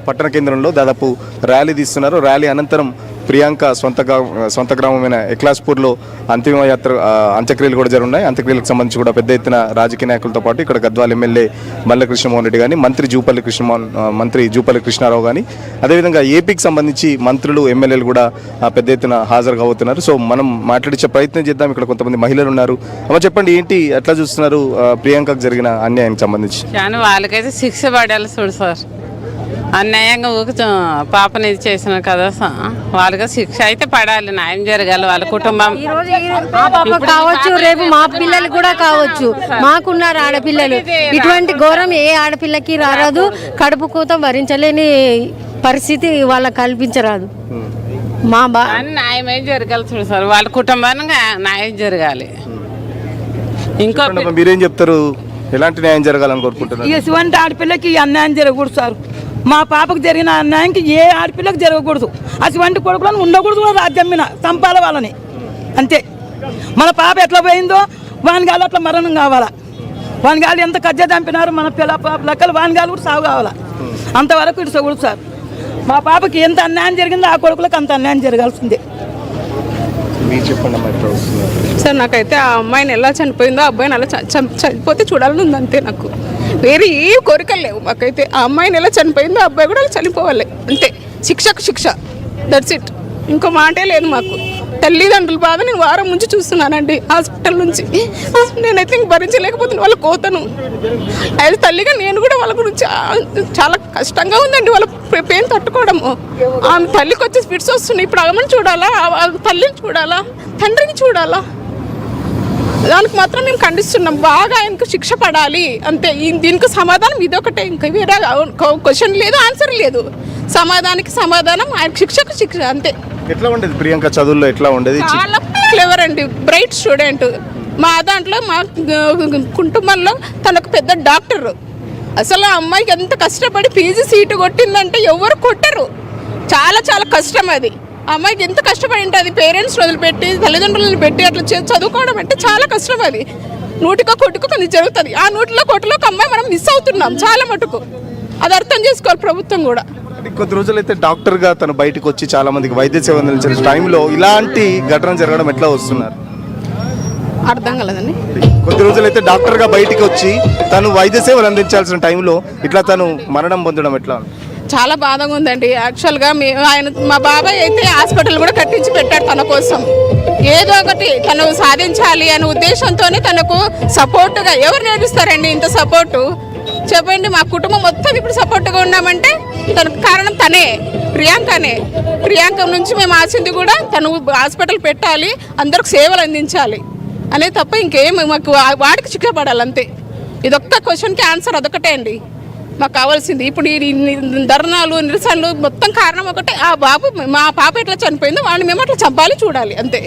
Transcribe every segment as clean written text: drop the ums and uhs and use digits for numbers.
పట్టణ కేంద్రంలో దాదాపు ర్యాలీ తీస్తున్నారు. ర్యాలీ అనంతరం ప్రియాంక సొంత గ్రామమైన ఎక్లాస్పూర్లో అంత్యక్రియలు కూడా జరుగున్నాయి. అంత్యక్రియలకు సంబంధించి కూడా పెద్ద ఎత్తున రాజకీయ నాయకులతో పాటు ఇక్కడ గద్వాల ఎమ్మెల్యే మల్ల కృష్ణమోహన్ రెడ్డి కానీ, మంత్రి జూపల్లి కృష్ణారావు కానీ, అదేవిధంగా ఏపీకి సంబంధించి మంత్రులు ఎమ్మెల్యేలు కూడా పెద్ద ఎత్తున హాజరు కాబోతున్నారు. సో మనం మాట్లాడించే ప్రయత్నం చేద్దాం. ఇక్కడ కొంతమంది మహిళలు ఉన్నారు. అమ్మ చెప్పండి, ఏంటి ఎట్లా చూస్తున్నారు ప్రియాంకకు జరిగిన అన్యాయానికి సంబంధించి? కానీ వాళ్ళకైతే శిక్ష పడాలి చూడు సార్. అన్యాయంగా పాపని ఇది చేసినారు కదా, వాళ్ళకి శిక్ష అయితే పడాలి, న్యాయం జరగాలి. వాళ్ళ కుటుంబం కావచ్చు, రేపు మా పిల్లలు కూడా కావచ్చు. మాకున్నారు ఆడపిల్లలు. ఇటువంటి ఘోరం ఏ ఆడపిల్లకి రారాదు. కడుపు కూత భరించలేని పరిస్థితి వాళ్ళకి కల్పించరాదు. మా న్యాయమే జరగాలి చూడు సార్. వాళ్ళ కుటుంబానికి న్యాయం జరగాలి. ఇంకో మీరేం చెప్తారు? ఎలాంటి న్యాయం జరగాలని కోరుకుంటున్నారు? ఇటువంటి ఆడపిల్లకి అన్యాయం జరగకూడదు సార్. మా పాపకు జరిగిన అన్యాయంకి ఏ ఆడపిల్లకి జరగకూడదు. అటువంటి కొడుకులను ఉండకూడదు కూడా. రాజ్యం మీద చంపాలి వాళ్ళని, అంతే. మన పాప ఎట్లా పోయిందో వానిగాలు అట్లా మరణం కావాలా. వానిగాలు ఎంత కజ్జ చంపినారు మన పిల్ల పాప లెక్కలు వానిగాలు కూడా సాగు కావాలా. అంతవరకు ఇడుచకూడదు సార్. మా పాపకి ఎంత అన్యాయం జరిగిందో ఆ కొడుకులకు అంత అన్యాయం జరగాల్సిందే. సార్ నాకైతే ఆ అమ్మాయిని ఎలా చనిపోయిందో ఆ అబ్బాయిని అలా చనిపోతే చూడాలని ఉంది, అంతే. నాకు వేరే ఏ కోరికలు లేవు. మాకైతే ఆ అమ్మాయిని ఎలా చనిపోయిందో ఆ అబ్బాయి కూడా అలా చనిపోవాలి, అంతే. శిక్షకు శిక్ష, దట్స్ ఇట్. ఇంకో మాటే లేదు మాకు. తల్లిదండ్రుల బాధ నేను వారం నుంచి చూస్తున్నానండి, హాస్పిటల్ నుంచి. నేనైతే ఇంక భరించలేకపోతున్నాను వాళ్ళ కోతను. అది తల్లిగా నేను కూడా వాళ్ళ గురించి చాలా కష్టంగా ఉందండి వాళ్ళ పెయిన్ తట్టుకోవడము. ఆమె తల్లికి వచ్చి ఫిట్స్ వస్తున్నాయి. ఇప్పుడు అమ్మని చూడాలా, తల్లిని చూడాలా, తండ్రిని చూడాలా? దానికి మాత్రం మేము ఖండిస్తున్నాం. బాగా ఆయనకు శిక్ష పడాలి, అంతే. దీనికి సమాధానం ఇదొకటే, ఇంకా వేరే క్వశ్చన్ లేదు, ఆన్సర్ లేదు. సమాధానానికి సమాధానం, ఆయనకు శిక్షకు శిక్ష, అంతే. ఎట్లా ఉండేది ప్రియాంక చదువుల్లో? ఎట్లా ఉండేది? చాలా క్లెవర్ అండి, బ్రైట్ స్టూడెంట్. మా దాంట్లో మా కుటుంబంలో తనకు పెద్ద డాక్టర్. అసలు ఆ అమ్మాయికి ఎంత కష్టపడి పీజీ సీటు కొట్టిందంటే ఎవరు కొట్టరు. చాలా చాలా కష్టం అది. ఆ అమ్మాయికి ఎంత కష్టపడి ఉంటుంది. పేరెంట్స్ వదిలిపెట్టి తల్లిదండ్రులను పెట్టి అట్లా చదువుకోవడం అంటే చాలా కష్టం. అది నూటికో కొట్టుకో కొన్ని జరుగుతుంది. ఆ నూటిలో కొట్టులో ఒక అమ్మాయి మనం మిస్ అవుతున్నాం చాలా మటుకు. అది అర్థం చేసుకోవాలి ప్రభుత్వం కూడా. కొద్ది రోజులైతే డాక్టర్గా తను బయటకు వచ్చి చాలా మందికి వైద్య సేవ అందించిన టైంలో ఇలాంటి ఘటన జరగడం ఎట్లా వస్తున్నారు? అర్థం కలదండి. కొద్ది రోజులైతే డాక్టర్గా బయటికి వచ్చి తను వైద్య సేవలు అందించాల్సిన టైంలో ఇట్లా తను మరణం పొందడం ఎట్లా? చాలా బాధగా ఉందండి. యాక్చువల్గా మా బాబాయ్ అయితే హాస్పిటల్ కూడా కట్టించి పెట్టాడు తన కోసం. ఏదో ఒకటి తను సాధించాలి అనే ఉద్దేశంతోనే తనకు సపోర్టుగా. ఎవరు నేర్పిస్తారండి ఇంత సపోర్టు? చెప్పండి. మా కుటుంబం మొత్తం ఇప్పుడు సపోర్ట్గా ఉన్నామంటే తనకు కారణం తనే, ప్రియాంకనే. ప్రియాంక నుంచి మేము ఆశింది కూడా తను హాస్పిటల్ పెట్టాలి, అందరికి సేవలు అందించాలి అనే తప్ప ఇంకేం మాకు వాడికి శిక్ష పడాలి, అంతే. ఇదొక్క క్వశ్చన్కి ఆన్సర్ అదొకటే అండి మాకు కావాల్సింది. ఇప్పుడు ఈ ధర్నాలు నిరసనలు మొత్తం కారణం ఒకటే. మా పాప ఎట్లా చనిపోయిందో వాడిని మేము అట్లా చంపాలి, చూడాలి, అంతే.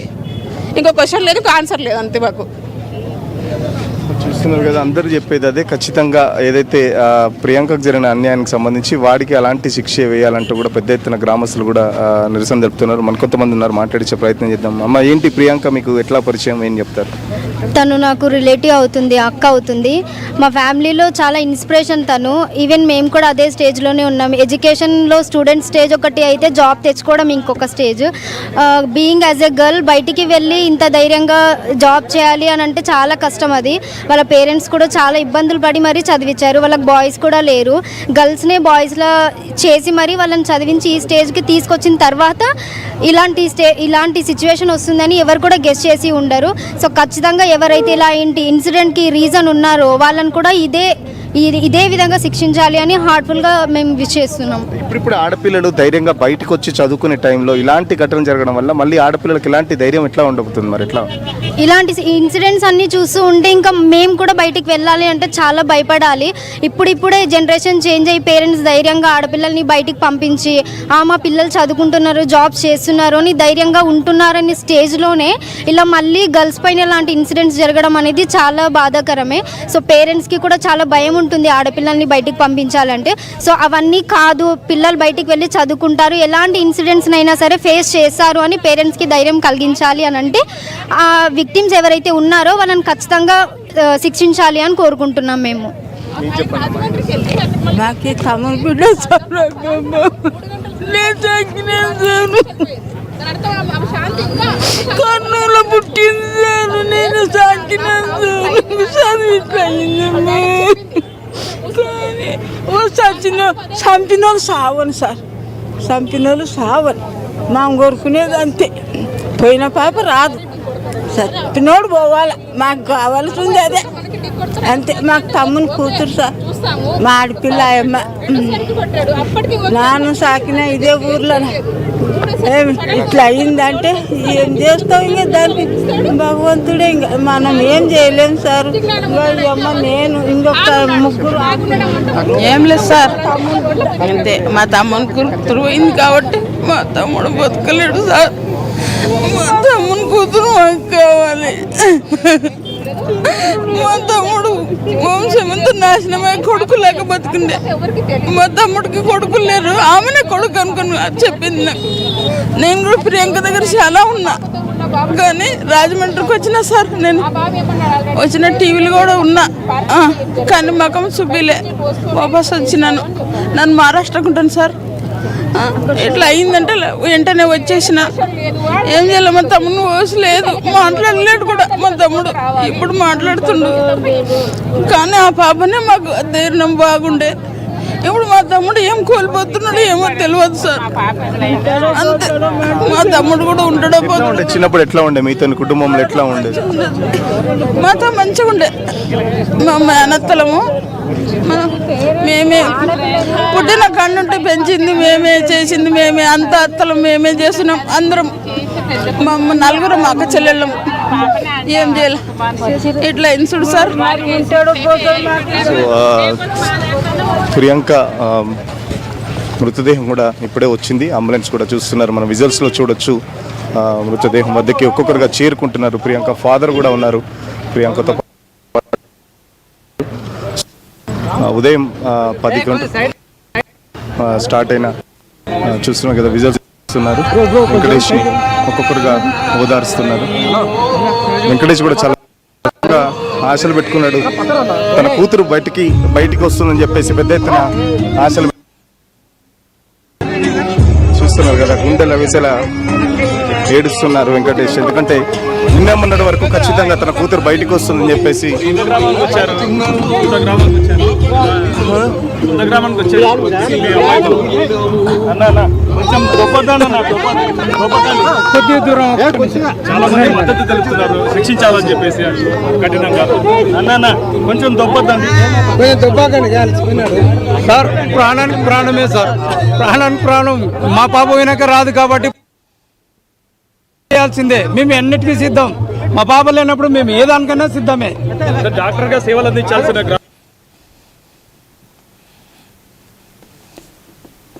ఇంకో క్వశ్చన్ లేదు, ఇంకో ఆన్సర్ లేదు, అంతే. మాకు చూస్తున్నారు కదా, అందరూ చెప్పేది అదే. ఖచ్చితంగా ఏదైతే ప్రియాంకకు జరిగిన అన్యాయానికి సంబంధించి వాడికి అలాంటి శిక్ష వేయాలంటూ కూడా పెద్ద ఎత్తున గ్రామస్తులు కూడా నిరసన జరుపుతున్నారు. మన కొంతమంది ఉన్నారు, మాట్లాడించే ప్రయత్నం చేద్దాం. అమ్మ, ఏంటి ప్రియాంక మీకు ఎట్లా పరిచయం, ఏం చెప్తారు? తను నాకు రిలేటివ్ అవుతుంది, అక్క అవుతుంది. మా ఫ్యామిలీలో చాలా ఇన్స్పిరేషన్ తను. ఈవెన్ మేము కూడా అదే స్టేజ్లోనే ఉన్నాం. ఎడ్యుకేషన్లో స్టూడెంట్ స్టేజ్ ఒకటి అయితే, జాబ్ తెచ్చుకోవడం ఇంకొక stage. Being as a girl బయటికి వెళ్ళి ఇంత ధైర్యంగా జాబ్ చేయాలి అని అంటే చాలా కష్టం. అది వాళ్ళ పేరెంట్స్ కూడా చాలా ఇబ్బందులు పడి మరీ చదివించారు. వాళ్ళకి బాయ్స్ కూడా లేరు. గర్ల్స్నే బాయ్స్లా చేసి మరీ వాళ్ళని చదివించి ఈ స్టేజ్కి తీసుకొచ్చిన తర్వాత ఇలాంటి సిచ్యువేషన్ వస్తుందని ఎవరు కూడా గెస్ చేసి ఉండరు. సో ఖచ్చితంగా ఎవరైతే ఇలాంటి ఇన్సిడెంట్కి రీజన్ ఉన్నారో వాళ్ళని కూడా ఇదే విధంగా శిక్షించాలి అని హార్ట్ఫుల్గా మేము విష్ చేస్తున్నాం. ఇప్పుడు ఆడపిల్లలు ధైర్యంగా బయటకు వచ్చి చదువుకునే టైంలో ఇలాంటి ఘటన జరగడం వల్ల మళ్ళీ ఆడపిల్లలకి ఇలాంటి ధైర్యం ఎట్లా ఉండబోతుంది? మరి ఎట్లా ఇలాంటి ఇన్సిడెంట్స్ అన్నీ చూస్తూ ఉంటే ఇంకా మేము కూడా బయటికి వెళ్ళాలి అంటే చాలా భయపడాలి. ఇప్పుడిప్పుడే జనరేషన్ చేంజ్ అయ్యి పేరెంట్స్ ధైర్యంగా ఆడపిల్లల్ని బయటికి పంపించి మా పిల్లలు చదువుకుంటున్నారు, జాబ్స్ చేస్తున్నారు అని ధైర్యంగా ఉంటున్నారనే స్టేజ్లోనే ఇలా మళ్ళీ గర్ల్స్ పైన ఇలాంటి ఇన్సిడెంట్స్ జరగడం అనేది చాలా బాధాకరమే. సో పేరెంట్స్కి కూడా చాలా భయం ఉంటుంది ఆడపిల్లల్ని బయటికి పంపించాలంటే. సో అవన్నీ కాదు, పిల్లలు బయటికి వెళ్ళి చదువుకుంటారు, ఎలాంటి ఇన్సిడెంట్స్ అయినా సరే ఫేస్ చేస్తారు అని పేరెంట్స్కి ధైర్యం కలిగించాలి అని అంటే ఆ విక్టిమ్స్ ఎవరైతే ఉన్నారో వాళ్ళని ఖచ్చితంగా శిక్షించాలి అని కోరుకుంటున్నాం మేము. నాకు తమ్ముడు బిడ్డ సార్ నేను తగ్గినాను కర్నూలు పుట్టింది సార్ నేను సాకినాను చదివిట్లయిందమ్మా కానీ చంపిన వాళ్ళు సావని సార్ చంపిన వాళ్ళు సావని మనం కోరుకునేది అంతే పోయిన పాప రాదు చంపినోడు పోవాలి మాకు కావాల్సింది అదే అంతే మాకు తమ్ముని కూతురు సార్ మా ఆడపిల్ల అమ్మ నాన్న సాకిన ఇదే ఊర్లో ఏమి ఇట్లా అయిందంటే ఏం చేస్తాం ఇంకా దానికి భగవంతుడే ఇంకా మనం ఏం చేయలేము సార్ అమ్మ నేను ఇంకొక ముగ్గురు ఏం లేదు సార్ అంతే మా తమ్ముని కూతురు పోయింది కాబట్టి మా తమ్ముడు బతకలేడు సార్ మా తమ్ముని కూతురు మాకు కావాలి మా తమ్ముడు వంశమంతా నాశనమై కొడుకు లేక బతికిండే మా తమ్ముడికి కొడుకులు లేరు ఆమెనే కొడుకు అనుకుని చెప్పింది నాకు నేను కూడా ప్రియాంక దగ్గర చాలా ఉన్నా కానీ రాజమండ్రికి వచ్చినా సార్ నేను వచ్చిన టీవీలు కూడా ఉన్నా కానీ మకం చూపిలే వాపస్ వచ్చినాను నన్ను మహారాష్ట్రకు ఉంటాను సార్ ఎట్లా అయిందంటే వెంటనే వచ్చేసిన ఏం చేయాలి మా తమ్ముడు ఓసలేదు మాట్లాడలేడు కూడా మా తమ్ముడు ఇప్పుడు మాట్లాడుతుండు కానీ ఆ పాపనే మాకు ధైర్యం బాగుండే ఇప్పుడు మా తమ్ముడు ఏం కోల్పోతున్నాడు ఏమో తెలియదు సార్ అంతే మా తమ్ముడు కూడా ఉంటాడో పోతాడు చిన్నప్పుడు ఎట్లా ఉండే మీతో కుటుంబంలో ఎట్లా ఉండేది మాతో మంచిగా ఉండే మా మేనత్తలము మేమే పుట్టిన కన్నుంటే పెంచింది మేమే చేసింది మేమే అంత అత్తలు మేమే చేస్తున్నాం అందరం మా నలుగురు మా అక్క చెల్లెళ్ళం ఏం చేయాలి ఇట్లా ఇన్సుడు సార్ సో ప్రియాంక మృతదేహం కూడా ఇప్పుడే వచ్చింది అంబులెన్స్ కూడా చూస్తున్నారు మనం విజువల్స్లో చూడొచ్చు మృతదేహం వద్దకి ఒక్కొక్కరుగా చేరుకుంటున్నారు ప్రియాంక ఫాదర్ కూడా ఉన్నారు ప్రియాంకతో ఉదయం 10 గంటలకు స్టార్ట్ అయిన చూస్తున్నాం కదా విజువల్స్ చూస్తున్నారు వెంకటేష్ ఒక్కొక్కరుగా ఓదారుస్తున్నారు వెంకటేష్ కూడా చాలా ఆశలు పెట్టుకున్నాడు తన కూతురు బయటికి వస్తుందని చెప్పేసి పెద్ద ఎత్తున ఆశలు చూస్తున్నారు కదా గుండెల విసల ఏడుస్తున్నారు వెంకటేష్ ఎందుకంటే నిన్నమ్మన్నటి వరకు ఖచ్చితంగా తన కూతురు బయటికి వస్తుందని చెప్పేసి కొద్ది దూరం చాలా మంది మద్దతు తెలుపుతున్నారు శిక్షించాలని చెప్పేసి కఠినంగా అన్న కొంచెం దొబ్బద్దండి కొంచెం దొబ్బకండి సార్ ప్రాణానికి ప్రాణమే సార్ ప్రాణానికి ప్రాణం మా పాప పోయినాక రాదు కాబట్టి చేయాల్సిందే మేము ఎన్నిటికీ సిద్ధం మా పాప లేనప్పుడు మేము ఏ దానికన్నా సిద్ధమే డాక్టర్ గా సేవలు అందించాల్సిన